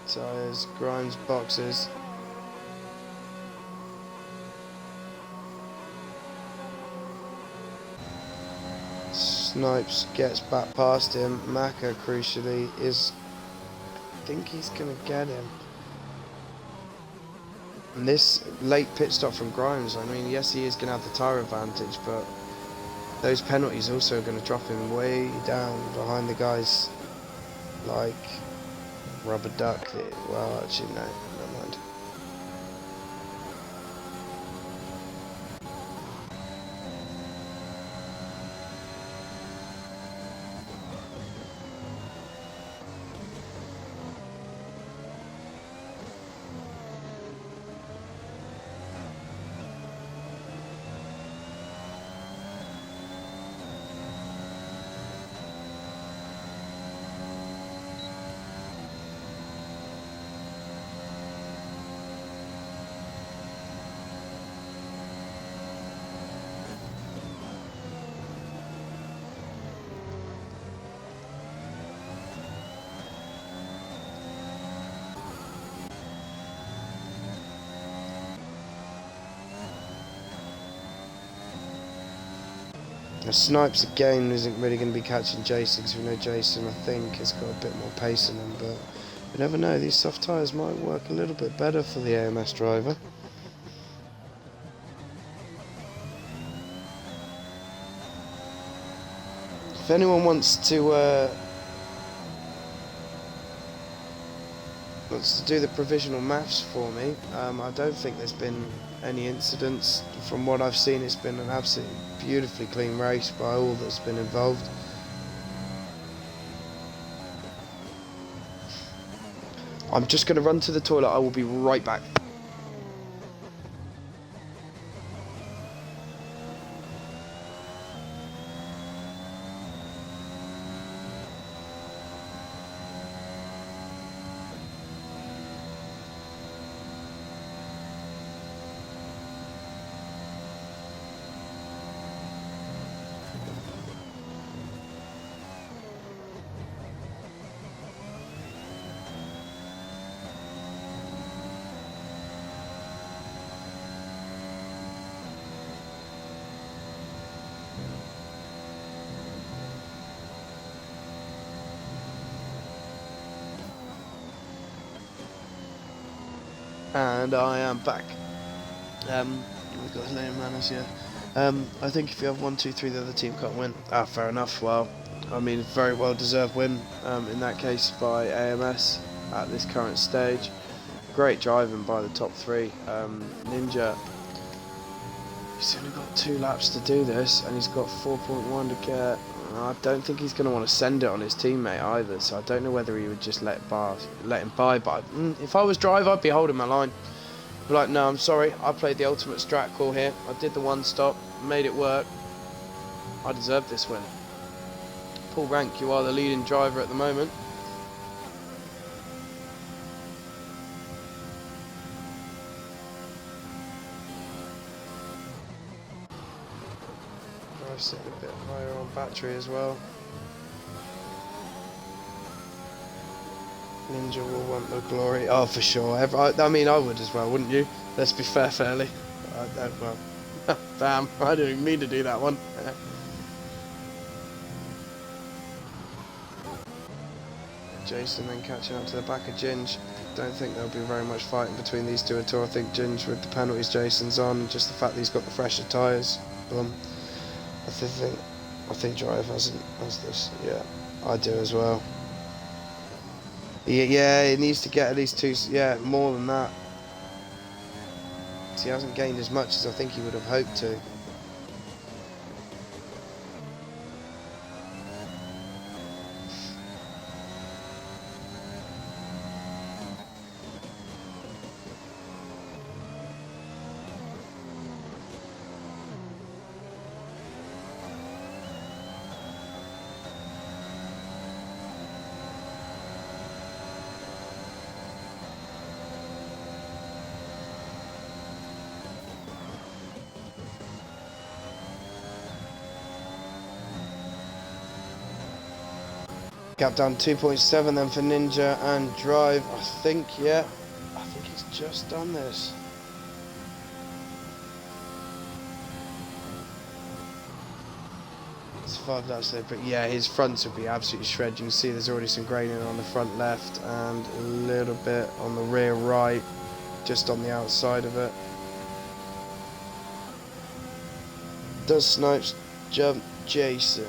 Tyres, Grimes boxes. Snipes gets back past him. Maka, crucially, I think he's going to get him. And this late pit stop from Grimes, I mean, yes, he is going to have the tyre advantage, but those penalties also are going to drop him way down behind the guys like Rubber Duck. Well, actually, no, never mind. Now, Snipes again isn't really going to be catching Jason, because we know Jason, I think, has got a bit more pace in him, but you never know, these soft tyres might work a little bit better for the AMS driver. If anyone wants to do the provisional maths for me, I don't think there's been any incidents. From what I've seen, it's been an absolutely beautifully clean race by all that's been involved. I'm just going to run to the toilet. I will be right back. And I am back. We've got lane manners here. I think if you have 1, 2, 3, the other team can't win. Ah, fair enough. Well, I mean, very well deserved win in that case by AMS at this current stage. Great driving by the top 3. Ninja, he's only got 2 laps to do this, and he's got 4.1 to get. I don't think he's going to want to send it on his teammate either, so I don't know whether he would just let him by. But if I was driver, I'd be holding my line. Be like, no, I'm sorry, I played the ultimate strat call here. I did the 1 stop, made it work. I deserve this win. Paul Rank, you are the leading driver at the moment. I've set a bit higher on battery as well. Ninja will want the glory. Oh, for sure. I mean, I would as well, wouldn't you? Let's be fairly. Well, damn, I didn't even mean to do that one. Jason then catching up to the back of Ginge. Don't think there'll be very much fighting between these two at all. I think Ginge with the penalties Jason's on, just the fact that he's got the fresher tyres. I think Drive has this. Yeah, I do as well. Yeah, he needs to get at least 2. Yeah, more than that. So he hasn't gained as much as I think he would have hoped to. Gap down 2.7 then for Ninja and Drive. I think he's just done this. It's 5 laps there, but yeah, his fronts would be absolutely shredded. You can see there's already some graining on the front left and a little bit on the rear right, just on the outside of it. Does Snipes jump Jason?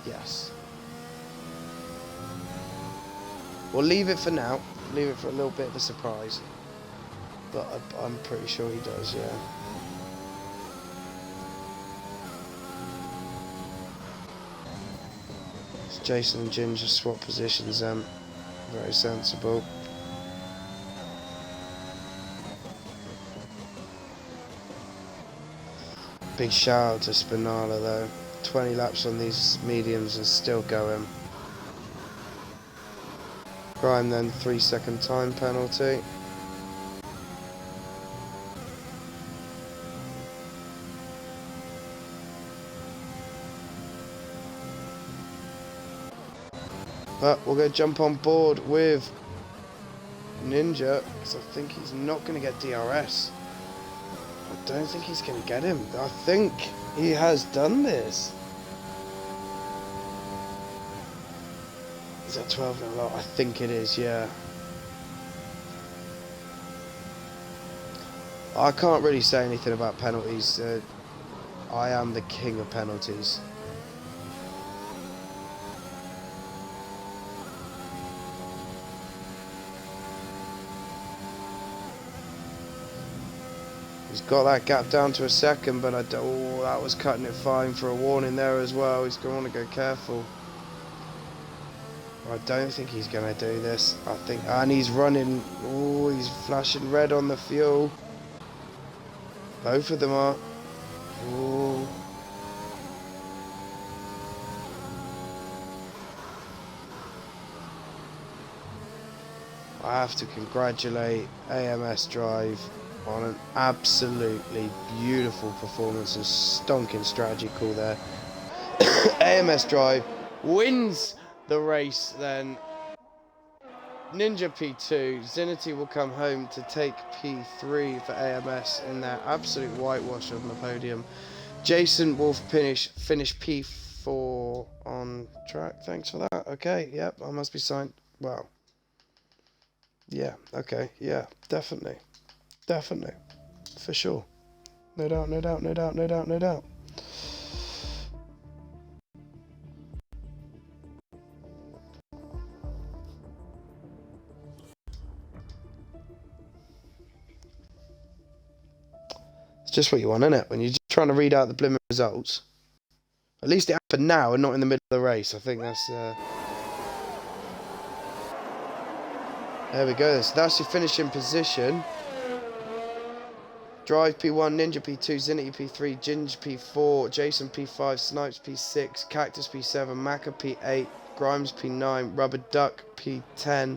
Yes. We'll leave it for now. Leave it for a little bit of a surprise. But I'm pretty sure he does, yeah. So Jason and Ginger swap positions, very sensible. Big shout out to Spinala though. 20 laps on these mediums and still going. Prime then 3-second time penalty. But we're going to jump on board with Ninja because I think he's not going to get DRS. I don't think he's going to get him. I think he has done this. Is that 12 and a lot? I think it is, yeah. I can't really say anything about penalties. I am the king of penalties. He's got that gap down to a second, but that was cutting it fine for a warning there as well. He's going to want to go careful. I don't think he's going to do this. And he's running. Oh, he's flashing red on the fuel. Both of them are. Oh. I have to congratulate AMS Drive on an absolutely beautiful performance and stonking strategy call there. AMS Drive wins the race then. Ninja P2, Zinity will come home to take P3 for AMS in their absolute whitewash on the podium. Jason will finish P4 4 on track. Thanks for that. Okay, yep, I must be signed. Wow. Yeah, okay, yeah, definitely. Definitely. For sure. No doubt, no doubt, no doubt, no doubt, no doubt. It's just what you want, isn't it? When you're just trying to read out the blimmer results. At least it happened now and not in the middle of the race. I think that's... There we go. So that's your finishing position. Drive P1, Ninja P2, Zinity P3, Ginge P4, Jason P5, Snipes P6, Cactus P7, Maka P8, Grimes P9, Rubber Duck P10.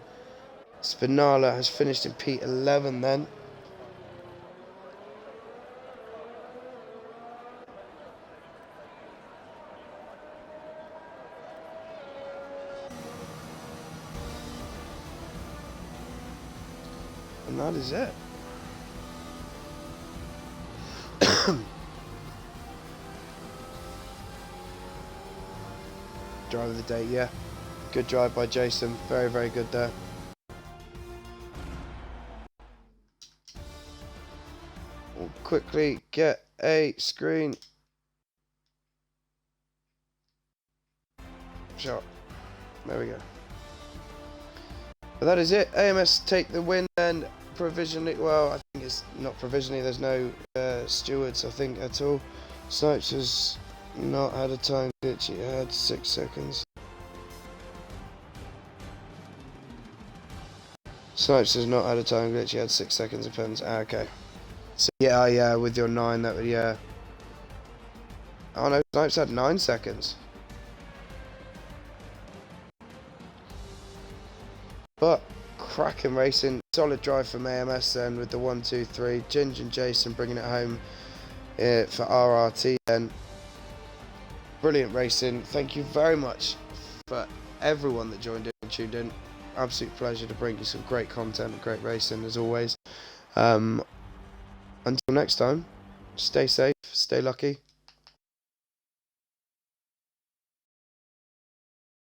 Spinala has finished in P11 then. And that is it. Drive of the day, yeah. Good drive by Jason. Very, very good there. We'll quickly get a screen shot. There we go. But that is it. AMS take the win then. Provisionally, well, I think it's not provisionally. There's no stewards, I think, at all. Snipes has not had a time glitch. He had 6 seconds. Snipes has not had a time glitch. He had 6 seconds of pens. Ah, okay. So yeah, with your 9, that would, yeah. Oh no, Snipes had 9 seconds. But cracking racing, solid drive from AMS then with the 1, 2, 3. Ginge and Jason bringing it home for RRT then. Brilliant racing. Thank you very much for everyone that joined in and tuned in. Absolute pleasure to bring you some great content and great racing as always. Until next time, stay safe, stay lucky.